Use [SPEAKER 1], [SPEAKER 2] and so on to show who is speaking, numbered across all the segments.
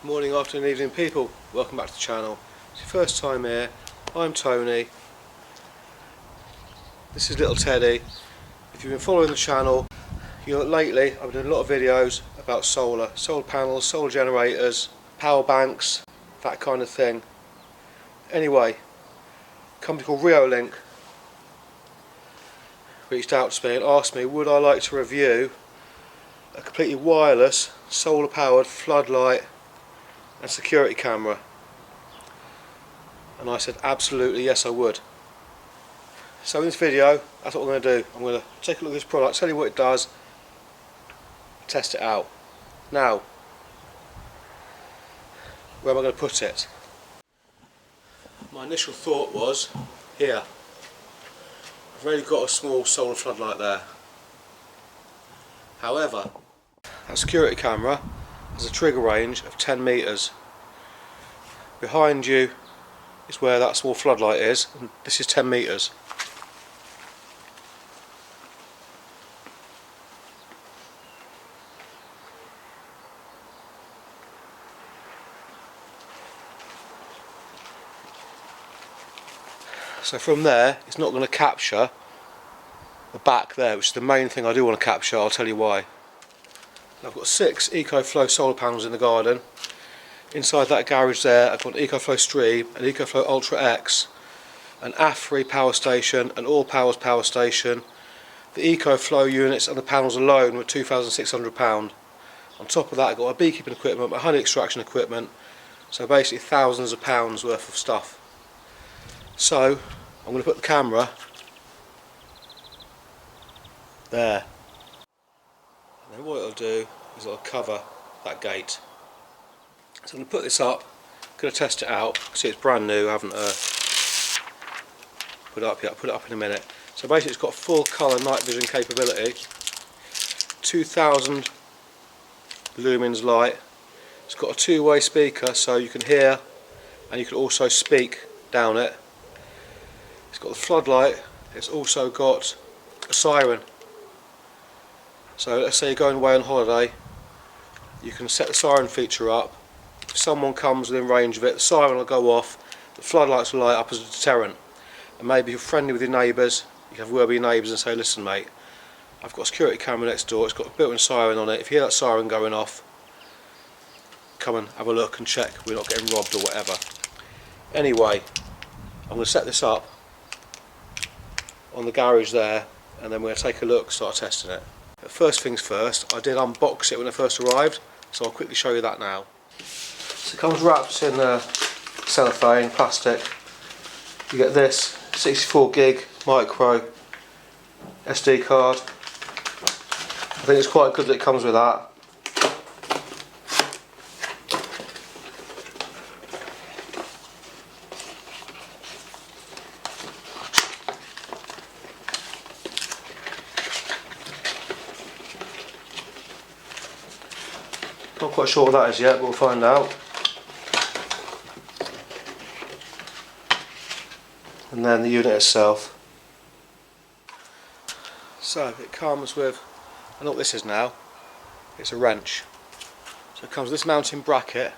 [SPEAKER 1] Morning, afternoon, evening people, welcome back to the channel. It's your first time here, I'm Tony, this is little Teddy. If you've been following the channel, you know lately I've been doing a lot of videos about solar panels, solar generators, power banks, that kind of thing. Anyway, a company called Reolink reached out to me and asked me would I like to review a completely wireless solar powered floodlight and security camera, and I said absolutely yes I would. So in this video that's what I'm going to do. I'm going to take a look at this product, tell you what it does, test it out. Now, where am I going to put it? My initial thought was here. I've already got a small solar floodlight there. However, that security camera has a trigger range of 10 metres. Behind you is where that small floodlight is, and this is 10 metres. So from there it's not going to capture the back there, which is the main thing I do want to capture. I'll tell you why. I've got 6 EcoFlow solar panels in the garden. Inside that garage there I've got an EcoFlow Stream, an EcoFlow Ultra X, an AF3 power station, an All Powers power station. The EcoFlow units and the panels alone were £2,600. On top of that I've got my beekeeping equipment, my honey extraction equipment, so basically thousands of pounds worth of stuff. So I'm going to put the camera there. And then what it'll do is it'll cover that gate. So I'm going to put this up, going to test it out. See, it's brand new, I haven't put it up yet. I'll put it up in a minute. So basically it's got full colour night vision capability, 2000 lumens light. It's got a two-way speaker so you can hear and you can also speak down it. It's got the floodlight, it's also got a siren. So let's say you're going away on holiday, you can set the siren feature up. If someone comes within range of it, the siren will go off, the floodlights will light up as a deterrent. And maybe you're friendly with your neighbours, you can have a word with your neighbours and say, listen mate, I've got a security camera next door, it's got a built-in siren on it. If you hear that siren going off, come and have a look and check we're not getting robbed or whatever. Anyway, I'm going to set this up on the garage there, and then we're going to take a look, start testing it. But first things first, I did unbox it when it first arrived, so I'll quickly show you that now. So it comes wrapped in cellophane, plastic. You get this 64 gig micro SD card. I think it's quite good that it comes with that. Not quite sure what that is yet, but we'll find out. And then the unit itself. So it comes with, I know what this is now, it's a wrench. So it comes with this mounting bracket.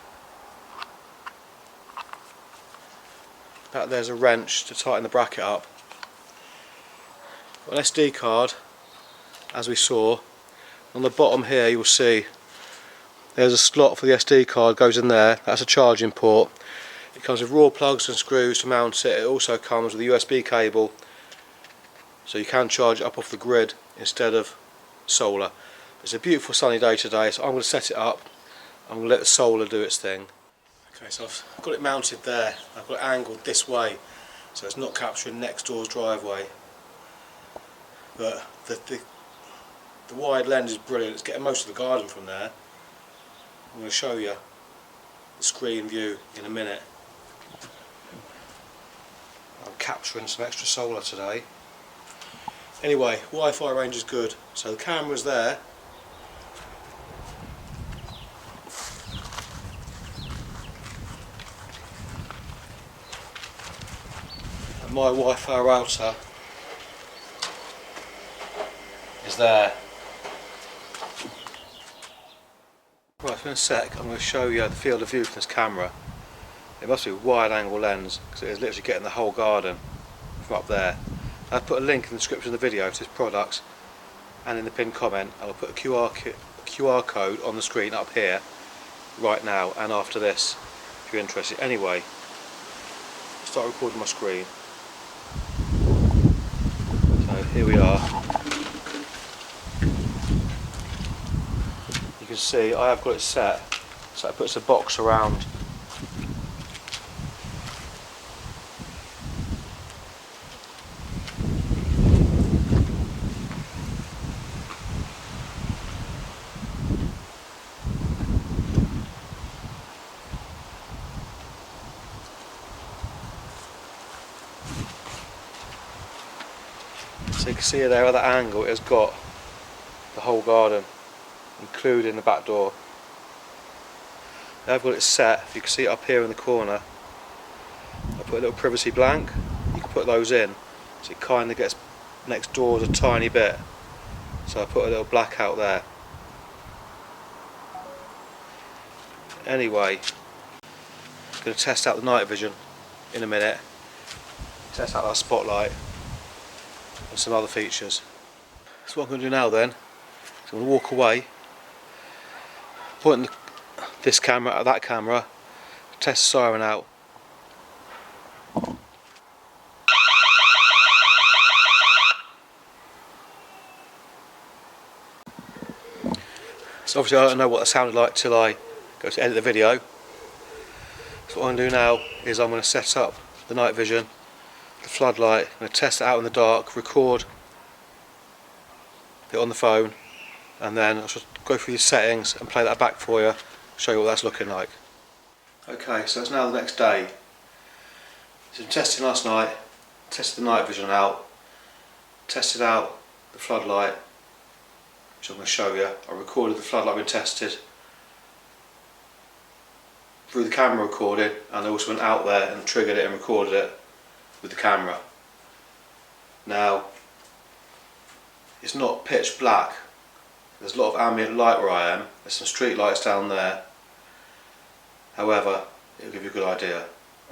[SPEAKER 1] That there's a wrench to tighten the bracket up. Got an SD card, as we saw. On the bottom here you will see there's a slot for the SD card, goes in there, that's a charging port. It comes with raw plugs and screws to mount it. It also comes with a USB cable, so you can charge it up off the grid instead of solar. It's a beautiful sunny day today, so I'm going to set it up. I'm going to let the solar do its thing. Okay, so I've got it mounted there. I've got it angled this way, so it's not capturing next door's driveway. But the wide lens is brilliant. It's getting most of the garden from there. I'm going to show you the screen view in a minute. I'm capturing some extra solar today. Anyway, Wi-Fi range is good. So the camera's there. And my Wi-Fi router is there. Right, so in a sec I'm going to show you the field of view from this camera. It must be a wide angle lens because it is literally getting the whole garden from up there. I've put a link in the description of the video to this product and in the pinned comment. I'll put a QR code on the screen up here right now and after this if you're interested. Anyway, I'll start recording my screen. So here we are. You can see I have got it set so it puts a box around. So you can see there at that angle it has got the whole garden, including the back door. Now I've got it set, you can see it up here in the corner. I put a little privacy blank, you can put those in, so it kind of gets next door a tiny bit. So I put a little black out there. Anyway, I'm going to test out the night vision in a minute, test out that spotlight and some other features. So what I'm going to do now then, is I'm going to walk away, point this camera at that camera, test the siren out. So obviously I don't know what that sounded like till I go to edit the video. So what I'm going to do now is I'm going to set up the night vision, the floodlight, I'm going to test it out in the dark, record it on the phone, and then I'll just go through the settings and play that back for you, show you what that's looking like. Okay, so it's now the next day. So I'm testing last night, tested the night vision out, tested out the floodlight, which I'm going to show you. I recorded the floodlight being tested through the camera recording, and I also went out there and triggered it and recorded it with the camera. Now, it's not pitch black. There's a lot of ambient light where I am. There's some street lights down there. However, it'll give you a good idea.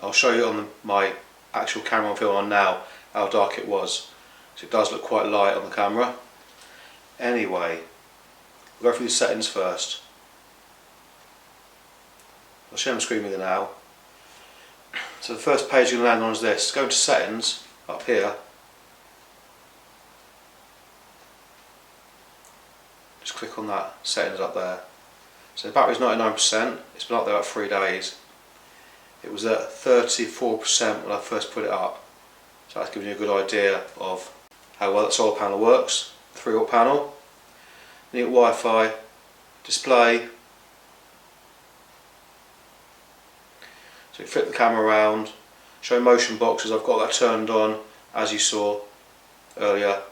[SPEAKER 1] I'll show you on my actual camera I'm filming on now how dark it was. So it does look quite light on the camera. Anyway, we'll go through the settings first. I'll share my screen with you now. So the first page you're going to land on is this. Go to settings up here. Just click on that settings up there. So the battery's 99%, it's been up there about 3 days. It was at 34% when I first put it up. So that's giving you a good idea of how well that solar panel works. 3-watt panel. Neat Wi-Fi, display. So you flip the camera around, show motion boxes, I've got that turned on as you saw earlier.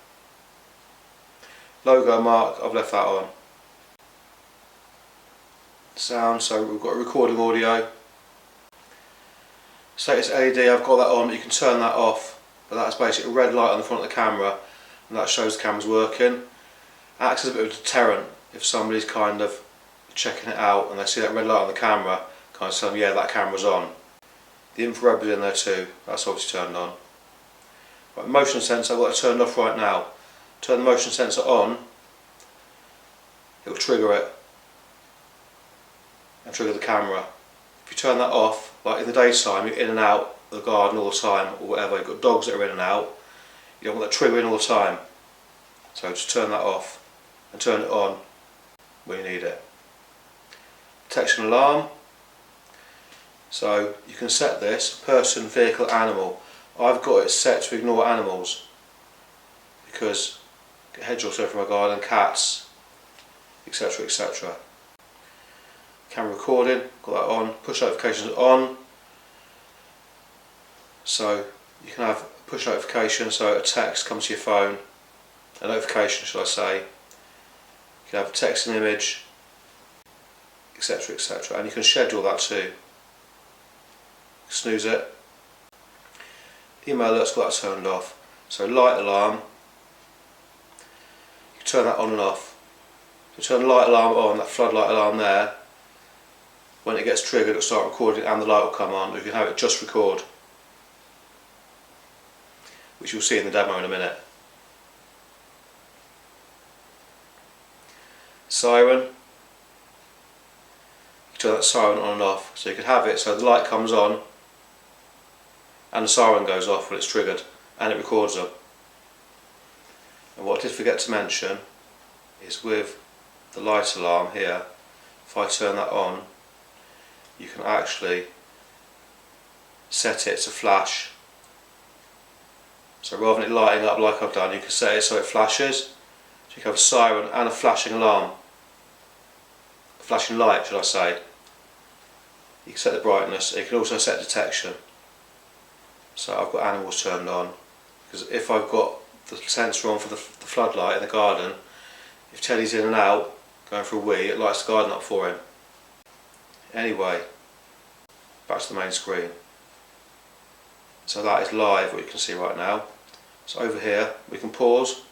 [SPEAKER 1] Logo mark, I've left that on. Sound, so we've got recording audio. Status LED, I've got that on, you can turn that off, but that's basically a red light on the front of the camera and that shows the camera's working. Acts as a bit of a deterrent if somebody's kind of checking it out and they see that red light on the camera, kind of tell them, yeah, that camera's on. The infrared was in there too, that's obviously turned on. Right, motion sensor, I've got it turned off right now. Turn the motion sensor on, it will trigger it and trigger the camera. If you turn that off, like in the daytime, you're in and out of the garden all the time or whatever, you've got dogs that are in and out, you don't want that triggering all the time. So just turn that off and turn it on when you need it. Detection alarm. So you can set this person, vehicle, animal. I've got it set to ignore animals because I get hedgehogs from my garden, cats, etc, etc. Camera recording, got that on. Push notifications on. So you can have push notification, so a text comes to your phone, a notification should I say. You can have a text and image, etc, etc, and you can schedule that too. Snooze it. Email alerts, got that turned off. So light alarm, you can turn that on and off. So turn the light alarm on, that floodlight alarm there, when it gets triggered it'll start recording and the light will come on, or you can have it just record, which you'll see in the demo in a minute. Siren, you turn that siren on and off, so you can have it so the light comes on and the siren goes off when it's triggered and it records them. And what I did forget to mention is with the light alarm here, if I turn that on, you can actually set it to flash. So rather than it lighting up like I've done, you can set it so it flashes. So you can have a siren and a flashing alarm. A flashing light, should I say. You can set the brightness, you can also set detection. So I've got animals turned on, because if I've got the sensor on for the floodlight in the garden, if Teddy's in and out, going for a wee, it lights the garden up for him. Anyway, back to the main screen. So that is live, what you can see right now. So over here, we can pause,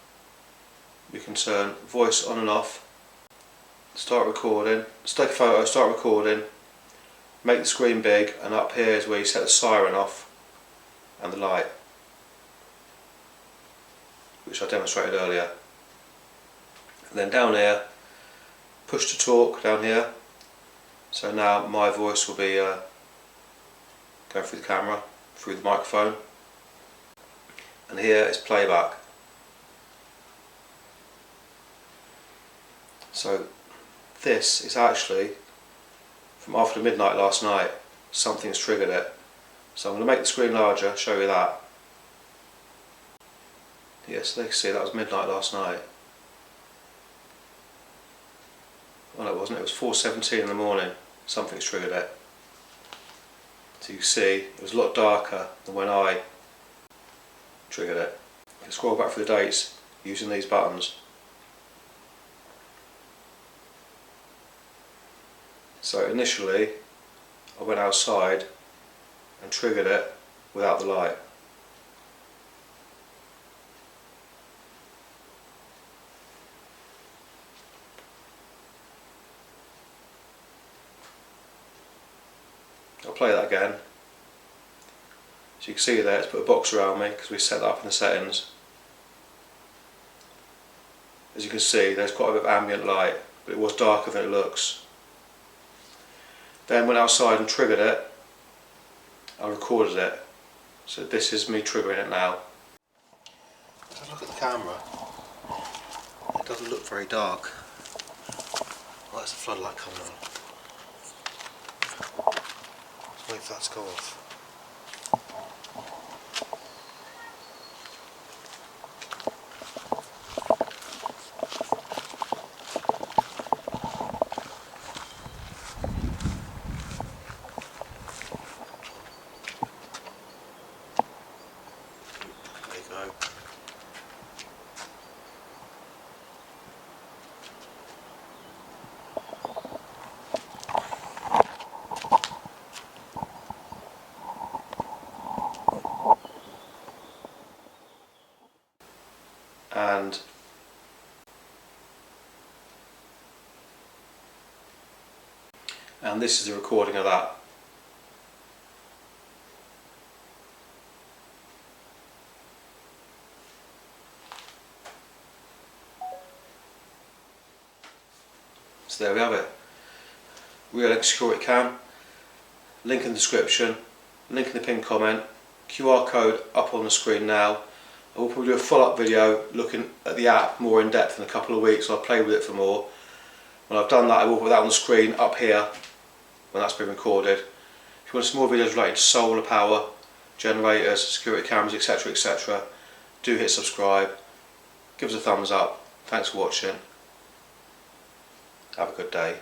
[SPEAKER 1] we can turn voice on and off, start recording, let's take a photo, start recording, make the screen big, and up here is where you set the siren off and the light, which I demonstrated earlier. And then down here, push to talk down here. So now my voice will be going through the camera, through the microphone. And here is playback. So this is actually from after midnight last night. Something's triggered it. So I'm going to make the screen larger, show you that. Yes, they can see that was midnight last night. Well, it wasn't, it was 4:17 in the morning. Something's triggered it. So you see, it was a lot darker than when I triggered it. You can scroll back through the dates using these buttons. So initially, I went outside and triggered it without the light. I'll play that again. So you can see there, it's put a box around me because we set that up in the settings. As you can see, there's quite a bit of ambient light, but it was darker than it looks. Then went outside and triggered it. I recorded it. So this is me triggering it now. If I look at the camera, it doesn't look very dark. Oh, that's the floodlight coming on. Let's wait for that to go off. There you go. And this is a recording of that. So there we have it. Reolink Security Cam. Link in the description, link in the pinned comment, QR code up on the screen now. I will probably do a follow-up video looking at the app more in depth in a couple of weeks. I'll play with it for more. When I've done that, I will put that on the screen up here when that's been recorded. If you want some more videos related to solar power, generators, security cameras, etc, etc, do hit subscribe, give us a thumbs up. Thanks for watching. Have a good day.